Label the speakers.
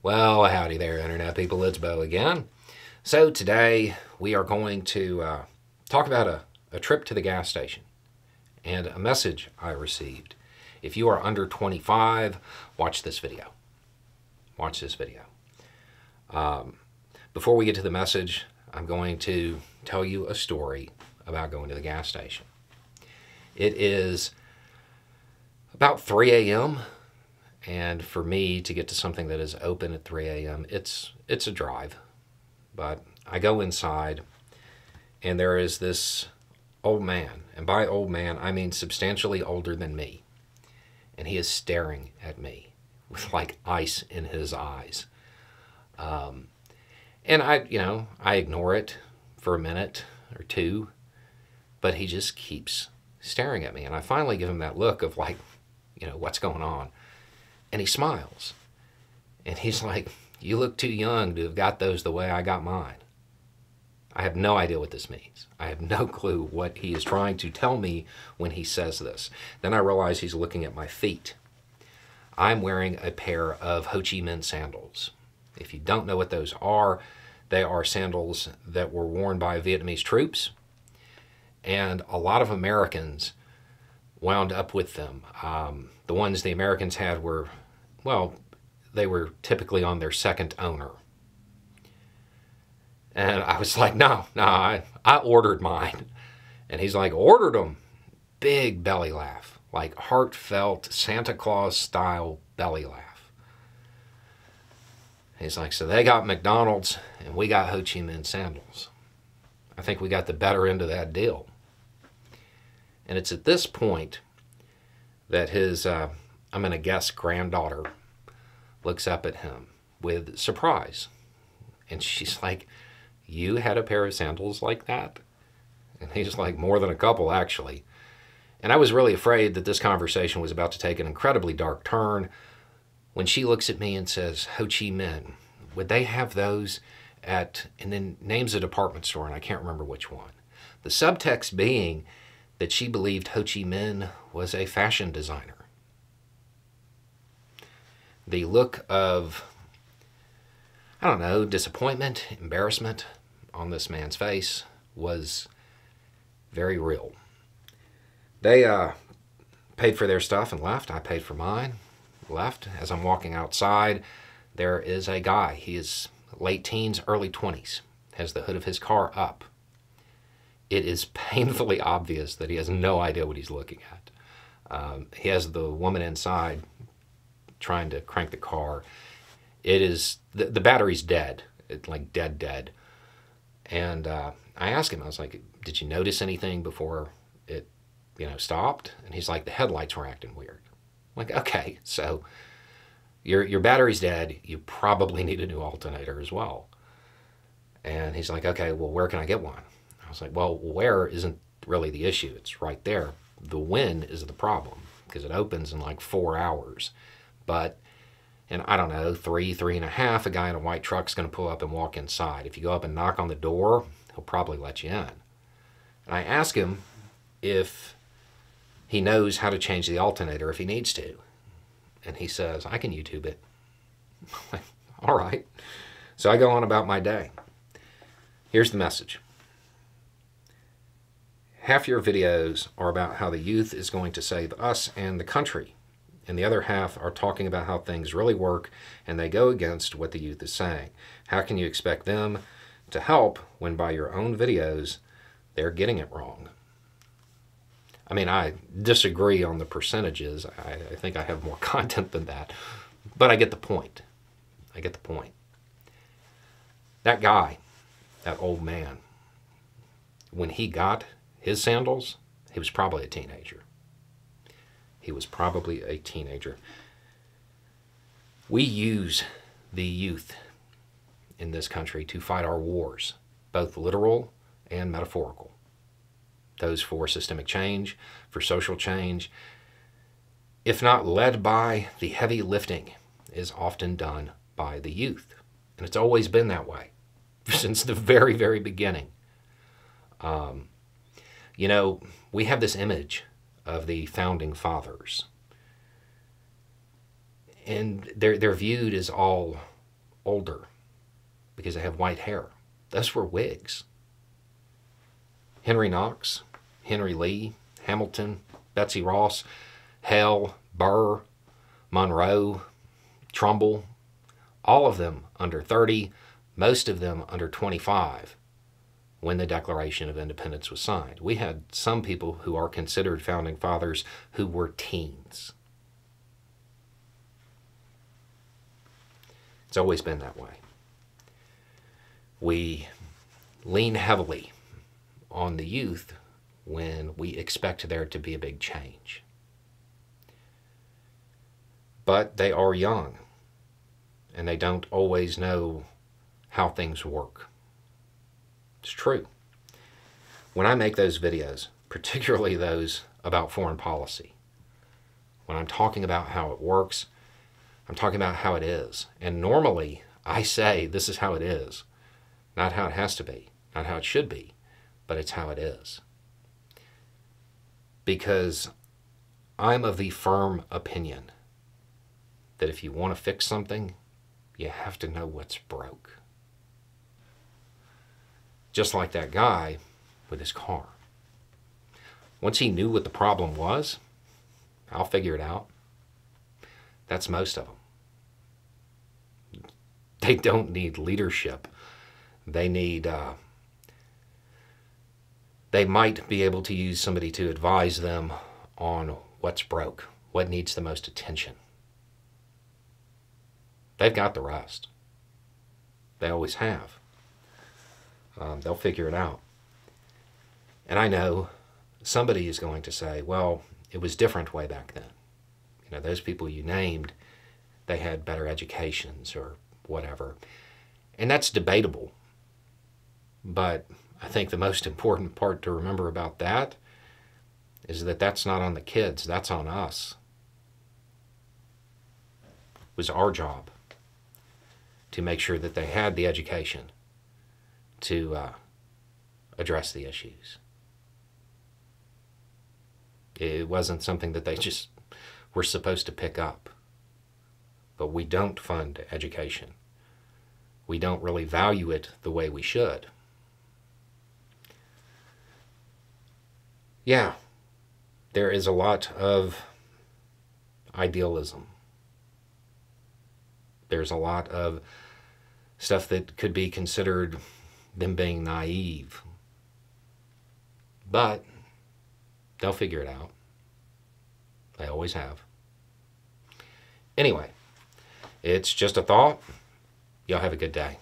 Speaker 1: Well, howdy there, Internet people. It's Bo again. So, today we are going to talk about a trip to the gas station and a message I received. If you are under 25, watch this video. Watch this video. Before we get to the message, I'm going to tell you a story about going to the gas station. It is about 3 a.m. And for me to get to something that is open at 3 a.m., it's a drive. But I go inside, and there is this old man. And by old man, I mean substantially older than me. And he is staring at me with like ice in his eyes. And I ignore it for a minute or two, but he just keeps staring at me. And I finally give him that look of like, what's going on? And he smiles. And he's like, "You look too young to have got those the way I got mine." I have no idea what this means. I have no clue what he is trying to tell me when he says this. Then I realize he's looking at my feet. I'm wearing a pair of Ho Chi Minh sandals. If you don't know what those are, they are sandals that were worn by Vietnamese troops. And a lot of Americans wound up with them. The ones the Americans had were, they were typically on their second owner. And I was like, no, I ordered mine. And he's like, "Ordered them?" Big belly laugh, like heartfelt Santa Claus style belly laugh. He's like, "So they got McDonald's and we got Ho Chi Minh sandals. I think we got the better end of that deal." And it's at this point that his, I'm going to guess, granddaughter looks up at him with surprise. And she's like, "You had a pair of sandals like that?" And he's like, "More than a couple, actually." And I was really afraid that this conversation was about to take an incredibly dark turn when she looks at me and says, "Ho Chi Minh, would they have those at," and then names a department store, and I can't remember which one. The subtext being that she believed Ho Chi Minh was a fashion designer. The look of, I don't know, disappointment, embarrassment on this man's face was very real. They paid for their stuff and left. I paid for mine, left. As I'm walking outside, there is a guy. He is late teens, early 20s, has the hood of his car up. It is painfully obvious that he has no idea what he's looking at. He has the woman inside trying to crank the car. It is, the battery's dead. It's like dead. And I asked him, I was like, "Did you notice anything before it, stopped?" And he's like, "The headlights were acting weird." I'm like, okay, so your battery's dead. You probably need a new alternator as well. And he's like, "Okay, well, where can I get one?" I was like, "Well, where isn't really the issue. It's right there. The when is the problem because it opens in like 4 hours. But in, I don't know, 3.5, a guy in a white truck's going to pull up and walk inside. If you go up and knock on the door, he'll probably let you in." And I ask him if he knows how to change the alternator if he needs to. And he says, "I can YouTube it." I'm like, all right. So I go on about my day. Here's the message. Half your videos are about how the youth is going to save us and the country. And the other half are talking about how things really work and they go against what the youth is saying. How can you expect them to help when by your own videos they're getting it wrong? I mean, I disagree on the percentages. I think I have more content than that. But I get the point. That guy, that old man, when he got his sandals, he was probably a teenager. We use the youth in this country to fight our wars, both literal and metaphorical. Those for systemic change, for social change. If not led by, the heavy lifting is often done by the youth. And it's always been that way since the very, very beginning. We have this image of the founding fathers. And they're viewed as all older because they have white hair. Those were wigs. Henry Knox, Henry Lee, Hamilton, Betsy Ross, Hale, Burr, Monroe, Trumbull, all of them under 30, most of them under 25 when the Declaration of Independence was signed. We had some people who are considered founding fathers who were teens. It's always been that way. We lean heavily on the youth when we expect there to be a big change. But they are young, and they don't always know how things work. It's true. When I make those videos, particularly those about foreign policy, when I'm talking about how it works, I'm talking about how it is. And normally, I say this is how it is. Not how it has to be, not how it should be, but it's how it is. Because I'm of the firm opinion that if you want to fix something, you have to know what's broke. Just like that guy with his car. Once he knew what the problem was, I'll figure it out. That's most of them. They don't need leadership. They need, they might be able to use somebody to advise them on what's broke, what needs the most attention. They've got the rest. They always have. They'll figure it out. And I know somebody is going to say, well, it was different way back then. You know, those people you named, they had better educations or whatever. And that's debatable. But I think the most important part to remember about that is that that's not on the kids, that's on us. It was our job to make sure that they had the education to address the issues. It wasn't something that they just were supposed to pick up. But we don't fund education. We don't really value it the way we should. Yeah, there is a lot of idealism. There's a lot of stuff that could be considered them being naive. But they'll figure it out. They always have. Anyway, it's just a thought. Y'all have a good day.